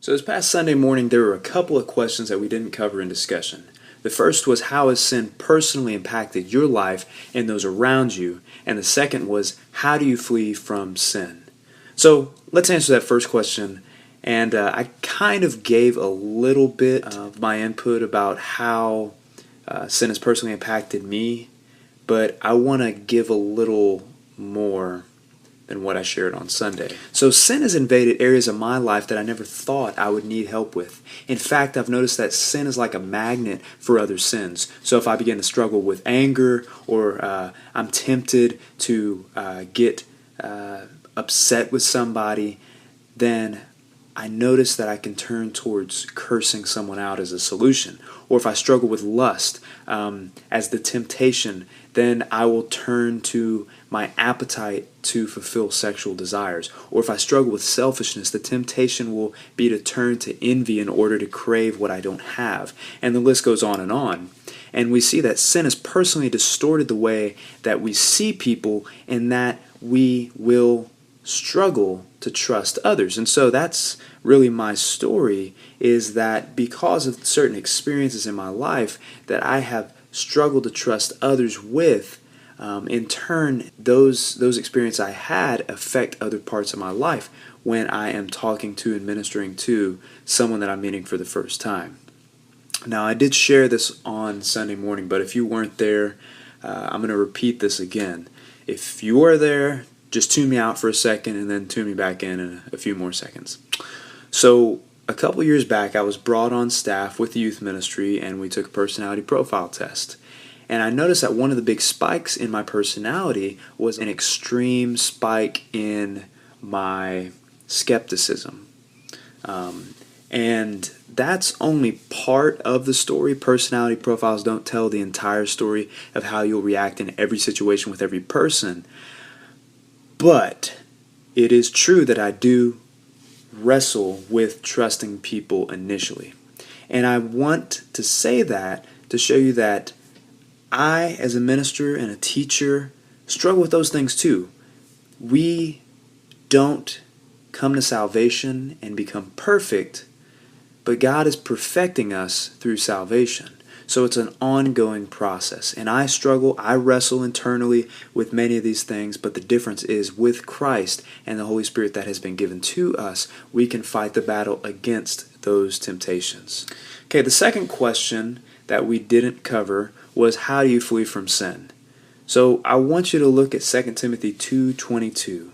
So this past Sunday morning, there were a couple of questions that we didn't cover in discussion. The first was, how has sin personally impacted your life and those around you? And the second was, how do you flee from sin? So let's answer that first question. And I kind of gave a little bit of my input about how sin has personally impacted me, but I want to give a little more than what I shared on Sunday. So sin has invaded areas of my life that I never thought I would need help with. In fact, I've noticed that sin is like a magnet for other sins. So if I begin to struggle with anger, or I'm tempted to get upset with somebody, then I notice that I can turn towards cursing someone out as a solution. Or if I struggle with lust as the temptation, then I will turn to my appetite to fulfill sexual desires. Or if I struggle with selfishness, the temptation will be to turn to envy in order to crave what I don't have. And the list goes on and on. And we see that sin has personally distorted the way that we see people, and that we will struggle to trust others. And so that's really my story, is that because of certain experiences in my life that I have struggled to trust others with, in turn, those experiences I had affect other parts of my life when I am talking to and ministering to someone that I'm meeting for the first time. Now, I did share this on Sunday morning, but if you weren't there, I'm going to repeat this again. If you are there, just tune me out for a second and then tune me back in a few more seconds. So a couple years back, I was brought on staff with the youth ministry, and we took a personality profile test. And I noticed that one of the big spikes in my personality was an extreme spike in my skepticism. And that's only part of the story. Personality profiles don't tell the entire story of how you'll react in every situation with every person. But it is true that I do wrestle with trusting people initially. And I want to say that to show you that I, as a minister and a teacher, struggle with those things too. We don't come to salvation and become perfect, but God is perfecting us through salvation. So it's an ongoing process. And I struggle, I wrestle internally with many of these things, but the difference is with Christ and the Holy Spirit that has been given to us, we can fight the battle against those temptations. Okay, the second question that we didn't cover was, how do you flee from sin? So I want you to look at 2 Timothy 2:22.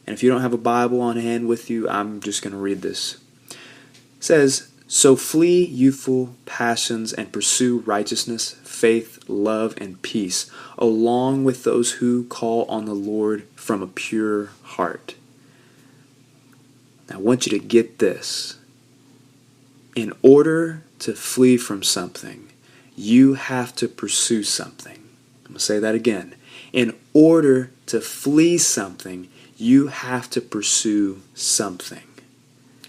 And if you don't have a Bible on hand with you, I'm just going to read this. It says, "So flee youthful passions and pursue righteousness, faith, love, and peace, along with those who call on the Lord from a pure heart." Now, I want you to get this. In order to flee from something, you have to pursue something. I'm going to say that again. In order to flee something, you have to pursue something.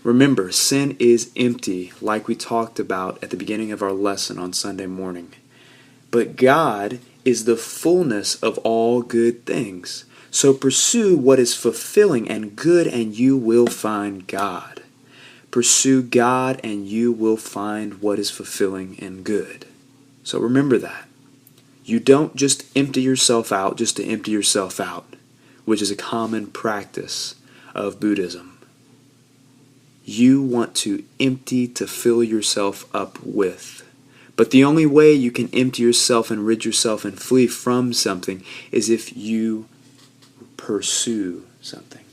Remember, sin is empty, like we talked about at the beginning of our lesson on Sunday morning. But God is the fullness of all good things. So pursue what is fulfilling and good, and you will find God. Pursue God, and you will find what is fulfilling and good. So remember that. You don't just empty yourself out just to empty yourself out, which is a common practice of Buddhism. You want to empty to fill yourself up with. But the only way you can empty yourself and rid yourself and flee from something is if you pursue something.